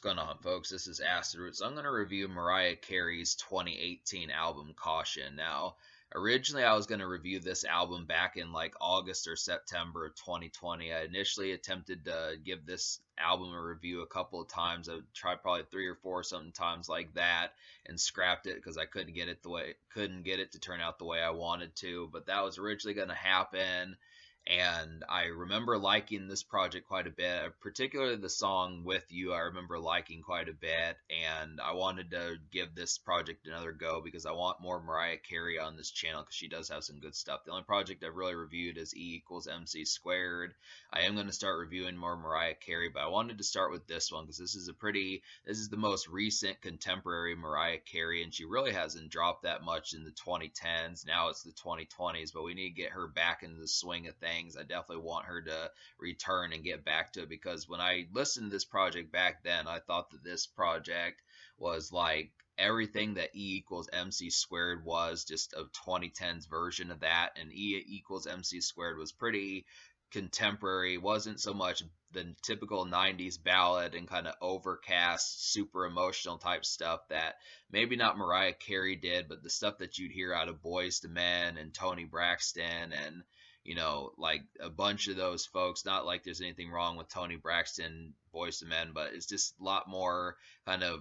What's going on, folks? This is Acid Roots. I'm going to review Mariah Carey's 2018 album, Caution. Now, originally I was going to review this album back in like August or September of 2020. I initially attempted to give this album a review a couple of times. I tried probably 3 or 4 something times like that and scrapped it because I couldn't get it to turn out the way I wanted to. But that was originally going to happen. And I remember liking this project quite a bit, particularly the song With You. I remember liking quite a bit, and I wanted to give this project another go because I want more Mariah Carey on this channel because she does have some good stuff. The only project I've really reviewed is E=MC squared. I am going to start reviewing more Mariah Carey, but I wanted to start with this one because this is the most recent contemporary Mariah Carey, and she really hasn't dropped that much in the 2010s. Now it's the 2020s, but we need to get her back into the swing of things. I definitely want her to return and get back to it because when I listened to this project back then, I thought that this project was like everything that E=MC squared was, just a 2010s version of that. And E=MC squared was pretty contemporary, wasn't so much the typical 90s ballad and kind of overcast, super emotional type stuff that maybe not Mariah Carey did, but the stuff that you'd hear out of Boyz II Men and Toni Braxton and like a bunch of those folks. Not like there's anything wrong with Toni Braxton, Boyz II Men, but it's just a lot more kind of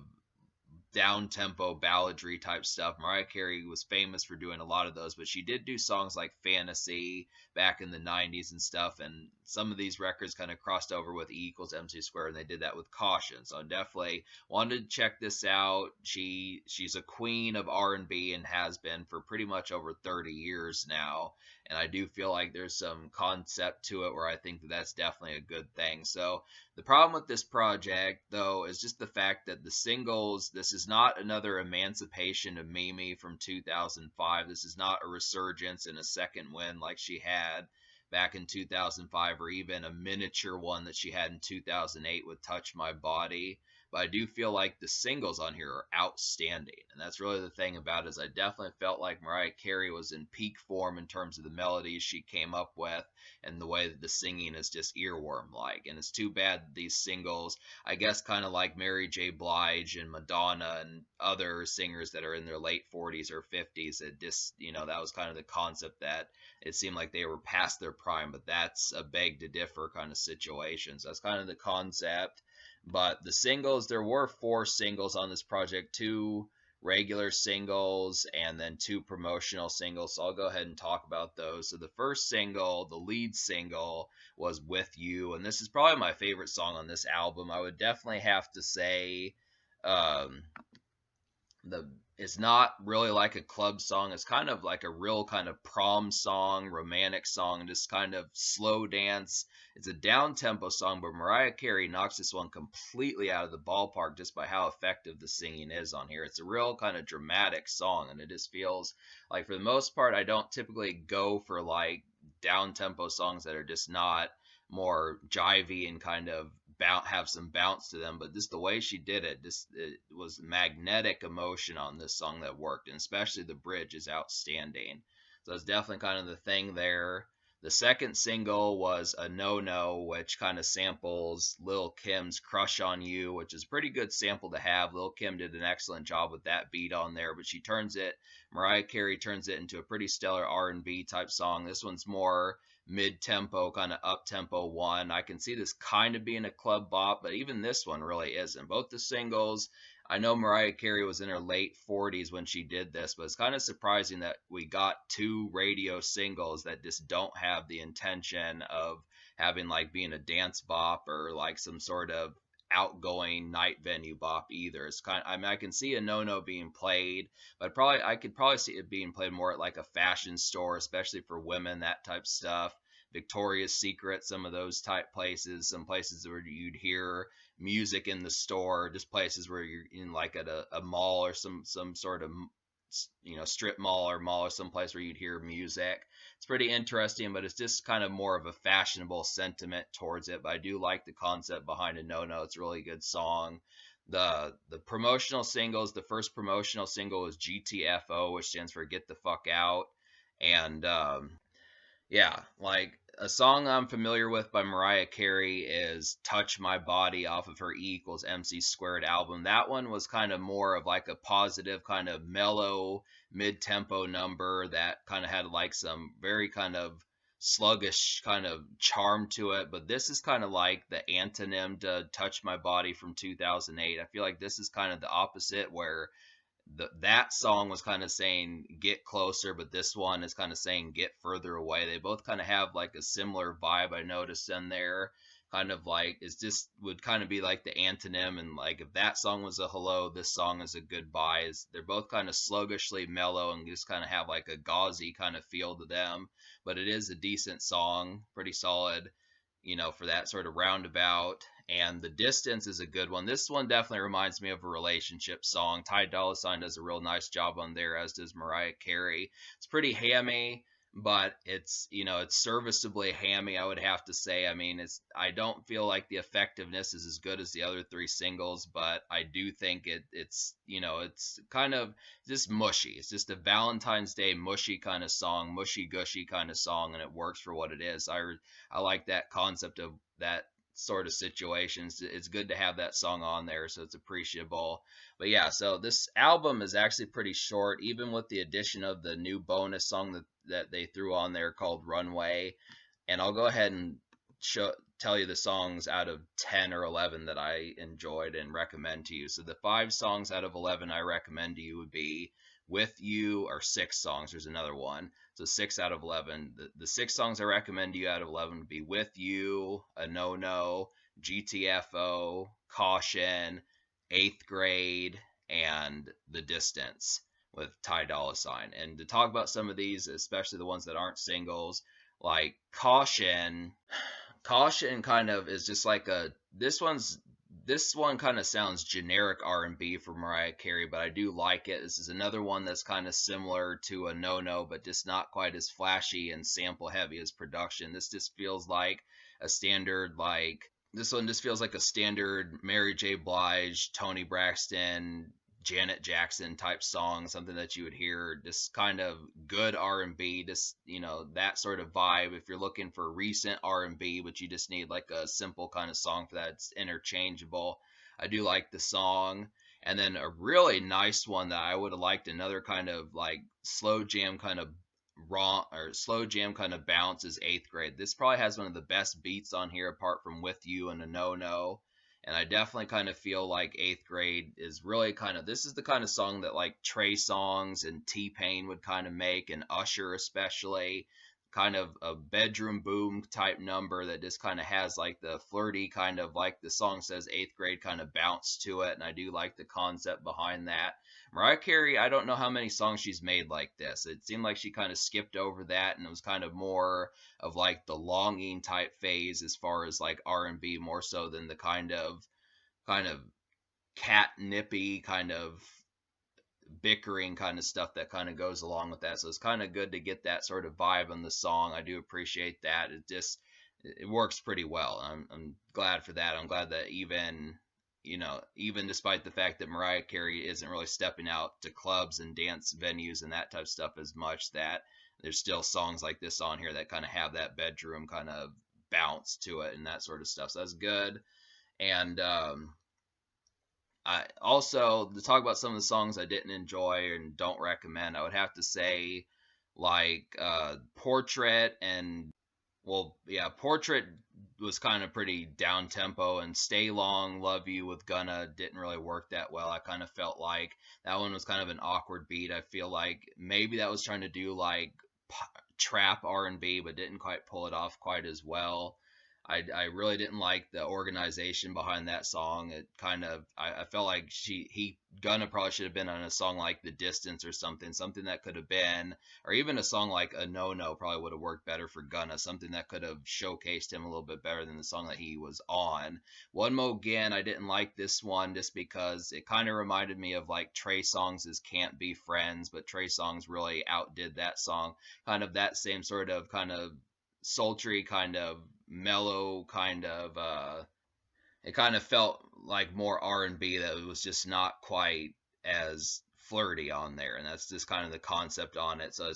down-tempo balladry type stuff. Mariah Carey was famous for doing a lot of those, but she did do songs like Fantasy back in the 90s and stuff, and some of these records kind of crossed over with E=MC squared, and they did that with Caution. So I definitely wanted to check this out. She's a queen of R&B and has been for pretty much over 30 years now, and I do feel like there's some concept to it where I think that that's definitely a good thing. So the problem with this project, though, is just the fact that the singles, this is not another Emancipation of Mimi from 2005. This is not a resurgence and a second win like she had back in 2005, or even a miniature one that she had in 2008 with Touch My Body. But I do feel like the singles on here are outstanding. And that's really the thing about it, is I definitely felt like Mariah Carey was in peak form in terms of the melodies she came up with and the way that the singing is just earworm-like. And it's too bad that these singles, I guess kind of like Mary J. Blige and Madonna and other singers that are in their late 40s or 50s, it just, that was kind of the concept, that it seemed like they were past their prime, but that's a beg to differ kind of situation. So that's kind of the concept. But the singles, there were 4 singles on this project, 2 regular singles and then 2 promotional singles. So I'll go ahead and talk about those. So the first single, the lead single, was With You, and this is probably my favorite song on this album. I would definitely have to say it's not really like a club song. It's kind of like a real kind of prom song, romantic song, just kind of slow dance. It's a down-tempo song, but Mariah Carey knocks this one completely out of the ballpark just by how effective the singing is on here. It's a real kind of dramatic song, and it just feels like, for the most part, I don't typically go for like down-tempo songs that are just not more jivey and kind of have some bounce to them, but just the way she did it, it was magnetic emotion on this song that worked, and especially the bridge is outstanding. So it's definitely kind of the thing there. The second single was A No No, which kind of samples Lil Kim's Crush on You, which is a pretty good sample to have. Lil Kim did an excellent job with that beat on there, but Mariah Carey turns it into a pretty stellar R&B type song. This one's more mid-tempo, kind of up-tempo one. I can see this kind of being a club bop, but even this one really isn't. Both the singles, I know Mariah Carey was in her late 40s when she did this, but it's kind of surprising that we got 2 radio singles that just don't have the intention of having like being a dance bop or like some sort of outgoing night venue bop either. It's kind of, I can see A No No being played, but I could probably see it being played more at like a fashion store, especially for women, that type stuff. Victoria's Secret, some of those type places, some places where you'd hear music in the store, just places where you're in like at a mall or some sort of strip mall or some place where you'd hear music. It's pretty interesting, but it's just kind of more of a fashionable sentiment towards it. But I do like the concept behind A No No. It's a really good song. The promotional singles, the first promotional single was GTFO, which stands for Get the Fuck Out. And yeah, like A song I'm familiar with by Mariah Carey is Touch My Body off of her E equals MC squared album. That one was kind of more of like a positive, kind of mellow, mid tempo number that kind of had like some very kind of sluggish kind of charm to it. But this is kind of like the antonym to Touch My Body from 2008. I feel like this is kind of the opposite, where that song was kind of saying get closer, but this one is kind of saying get further away. They both kind of have like a similar vibe I noticed in there. Kind of like it's just would kind of be like the antonym, and like if that song was a hello, this song is a goodbye. They're both kind of sluggishly mellow and just kind of have like a gauzy kind of feel to them, but it is a decent song, pretty solid, for that sort of roundabout. And The Distance is a good one. This one definitely reminds me of a relationship song. Ty Dolla $ign does a real nice job on there, as does Mariah Carey. It's pretty hammy, but it's serviceably hammy, I would have to say. I mean, I don't feel like the effectiveness is as good as the other three singles, but I do think it's kind of just mushy. It's just a Valentine's Day mushy kind of song, mushy gushy kind of song, and it works for what it is. I like that concept of that sort of situations. It's good to have that song on there, so it's appreciable. But yeah, so this album is actually pretty short, even with the addition of the new bonus song that they threw on there called Runway. And I'll go ahead and tell you the songs out of 10 or 11 that I enjoyed and recommend to you. So the 5 songs out of 11 I recommend to you would be With You, or 6 songs. There's another one. So 6 out of 11. The 6 songs I recommend to you out of 11 would be With You, A No No, GTFO, Caution, 8th Grade, and The Distance with Ty Dolla $ign. And to talk about some of these, especially the ones that aren't singles, like Caution kind of is just like this one kind of sounds generic R&B for Mariah Carey, but I do like it. This is another one that's kind of similar to a No No, but just not quite as flashy and sample heavy as Production. This one just feels like a standard Mary J. Blige, Tony Braxton, Janet Jackson type song, something that you would hear, just kind of good R&B, just that sort of vibe. If you're looking for recent R&B, but you just need like a simple kind of song for that, it's interchangeable. I do like the song. And then a really nice one that I would have liked, another kind of like slow jam kind of slow jam kind of bounce, is 8th Grade. This probably has one of the best beats on here apart from With You and A No No. And I definitely kind of feel like 8th Grade is really this is the kind of song that like Trey Songz and T-Pain would kind of make, and Usher especially. Kind of a bedroom boom type number that just kind of has like the flirty kind of, like the song says, 8th Grade kind of bounce to it. And I do like the concept behind that. Mariah Carey, I don't know how many songs she's made like this. It seemed like she kind of skipped over that, and it was kind of more of like the longing type phase as far as like R&B, more so than the kind of catnippy kind of bickering kind of stuff that kind of goes along with that. So it's kind of good to get that sort of vibe on the song. I do appreciate that. It works pretty well. I'm glad for that. I'm glad that even despite the fact that Mariah Carey isn't really stepping out to clubs and dance venues and that type of stuff as much, that there's still songs like this on here that kind of have that bedroom kind of bounce to it and that sort of stuff. So that's good. And I also, to talk about some of the songs I didn't enjoy and don't recommend, I would have to say like Portrait and, well, yeah, Portrait was kind of pretty down tempo, and Stay Long, Love You with Gunna didn't really work that well. I kind of felt like that one was kind of an awkward beat. I feel like maybe that was trying to do like trap R&B, but didn't quite pull it off quite as well. I really didn't like the organization behind that song. It kind of, I felt like Gunna probably should have been on a song like The Distance or something that could have been, or even a song like A No No probably would have worked better for Gunna, something that could have showcased him a little bit better than the song that he was on. One Mo Again, I didn't like this one just because it kind of reminded me of like Trey Songz' Can't Be Friends, but Trey Songz really outdid that song. Kind of that same sort of kind of sultry, kind of mellow, kind of it kind of felt like more R&B that was just not quite as flirty on there, and that's just kind of the concept on it. So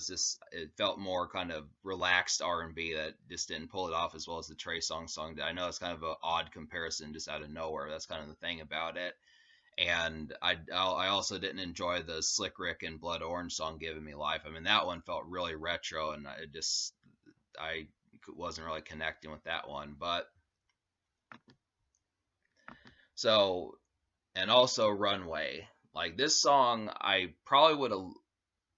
it felt more kind of relaxed R&B that just didn't pull it off as well as the Trey song did. I know it's kind of an odd comparison just out of nowhere. That's kind of the thing about it. And I also didn't enjoy the Slick Rick and Blood Orange song "Giving Me Life." I mean, that one felt really retro, and I wasn't really connecting with that one. But so, and also Runway. Like this song, I probably would have.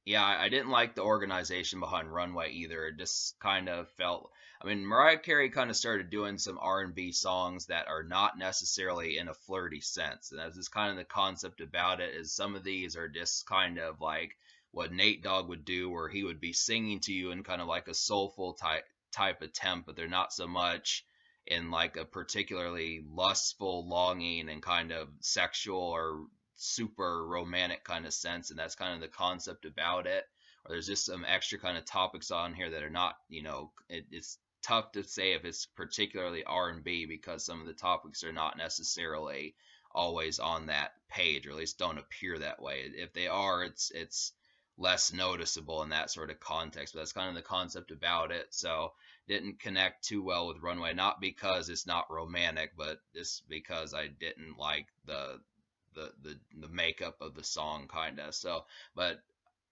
Yeah, I didn't like the organization behind Runway either. It just kind of felt. I mean, Mariah Carey kind of started doing some R&B songs that are not necessarily in a flirty sense, and that's just kind of the concept about it. Is some of these are just kind of like what Nate Dogg would do, where he would be singing to you in kind of like a soulful type attempt, but they're not so much in like a particularly lustful, longing, and kind of sexual or super romantic kind of sense, and that's kind of the concept about it. Or there's just some extra kind of topics on here that are not, it's tough to say if it's particularly R&B because some of the topics are not necessarily always on that page, or at least don't appear that way. If they are, it's less noticeable in that sort of context. But that's kind of the concept about it. So didn't connect too well with Runway, not because it's not romantic, but just because I didn't like the makeup of the song kind of. So, but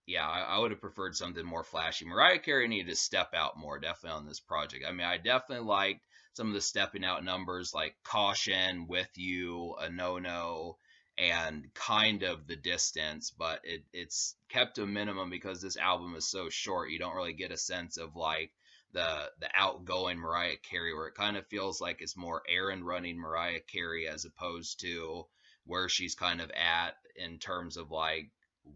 yeah, I would have preferred something more flashy. Mariah Carey needed to step out more, definitely on this project. I mean, I definitely liked some of the stepping out numbers like Caution, With You, A No No, and kind of The Distance, but it's kept to a minimum because this album is so short. You don't really get a sense of like the outgoing Mariah Carey, where it kind of feels like it's more errand running Mariah Carey as opposed to where she's kind of at in terms of like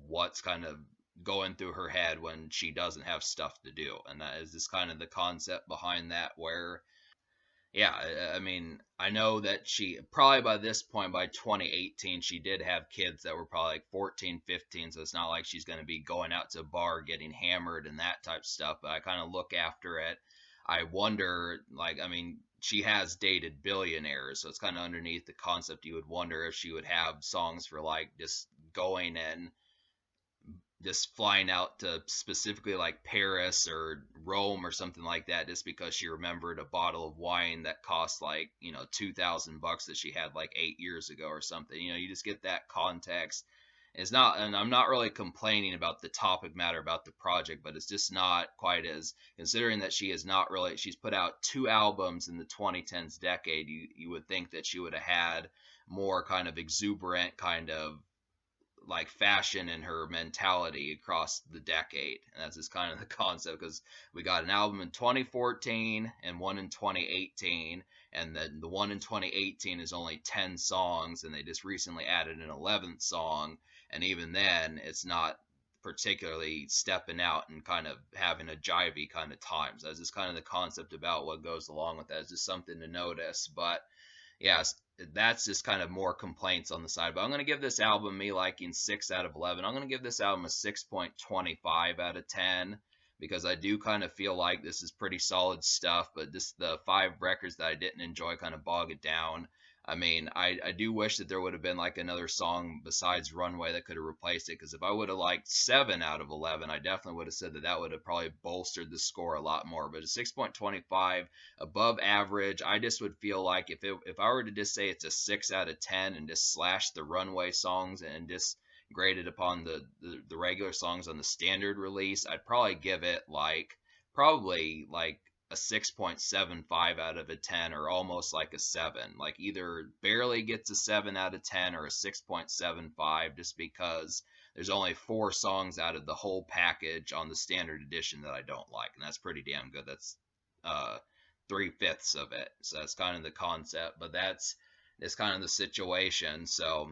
what's kind of going through her head when she doesn't have stuff to do. And that is just kind of the concept behind that, where yeah, I mean, I know that she probably by this point, by 2018, she did have kids that were probably like 14, 15. So it's not like she's going to be going out to a bar getting hammered and that type of stuff. But I kind of look after it. I wonder, like, I mean, she has dated billionaires. So it's kind of underneath the concept. You would wonder if she would have songs for like just going and just flying out to specifically like Paris or Rome or something like that just because she remembered a bottle of wine that cost like, $2,000 that she had like 8 years ago or something. You just get that context. It's not, and I'm not really complaining about the topic matter about the project, but it's just not quite as, considering that she is not really, she's put out 2 albums in the 2010s decade. You would think that she would have had more kind of exuberant kind of like fashion and her mentality across the decade. And that's just kind of the concept, because we got an album in 2014 and one in 2018, and then the one in 2018 is only 10 songs, and they just recently added an 11th song, and even then it's not particularly stepping out and kind of having a jivey kind of time. So that's just kind of the concept about what goes along with that. It's just something to notice. But yes, that's just kind of more complaints on the side. But I'm going to give this album, me liking 6 out of 11. I'm going to give this album a 6.25 out of 10 because I do kind of feel like this is pretty solid stuff. But just the 5 records that I didn't enjoy kind of bog it down. I mean, I do wish that there would have been like another song besides Runway that could have replaced it. Because if I would have liked 7 out of 11, I definitely would have said that would have probably bolstered the score a lot more. But a 6.25, above average. I just would feel like if I were to just say it's a 6 out of 10 and just slash the Runway songs and just grade it upon the regular songs on the standard release, I'd probably give it probably like a 6.75 out of a 10, or almost like a 7. Like either barely gets a 7 out of 10 or a 6.75, just because there's only 4 songs out of the whole package on the standard edition that I don't like, and that's pretty damn good. That's 3/5 of it. So that's kind of the concept, but that's kind of the situation. So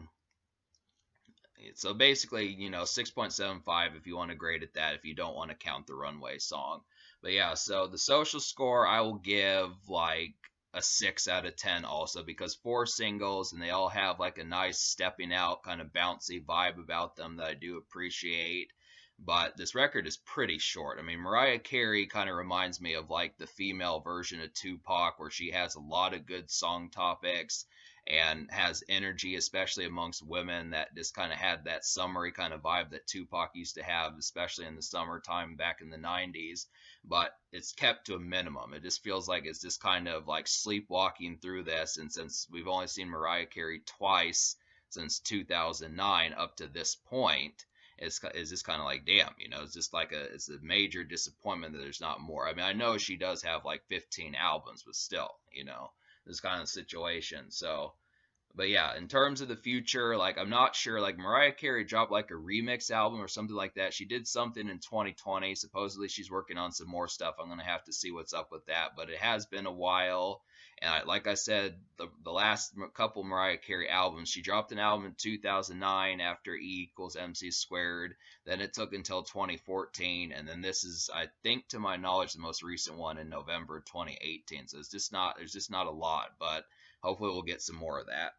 basically, 6.75 if you want to grade it that, if you don't want to count the Runway song. But yeah, so the social score, I will give like a 6 out of 10 also, because 4 singles and they all have like a nice stepping out kind of bouncy vibe about them that I do appreciate. But this record is pretty short. I mean, Mariah Carey kind of reminds me of like the female version of Tupac, where she has a lot of good song topics and has energy, especially amongst women, that just kind of had that summery kind of vibe that Tupac used to have, especially in the summertime back in the 90s. But it's kept to a minimum. It just feels like it's just kind of like sleepwalking through this. And since we've only seen Mariah Carey twice since 2009 up to this point, it's just kind of like, damn, it's just like it's a major disappointment that there's not more. I mean, I know she does have like 15 albums, but still, this kind of situation. So, but yeah, in terms of the future, like I'm not sure. Like Mariah Carey dropped like a remix album or something like that. She did something in 2020. Supposedly she's working on some more stuff. I'm gonna have to see what's up with that. But it has been a while. And like I said, the last couple Mariah Carey albums, she dropped an album in 2009 after E equals MC squared. Then it took until 2014, and then this is, I think, to my knowledge, the most recent one in November 2018. So there's just not a lot, but hopefully we'll get some more of that.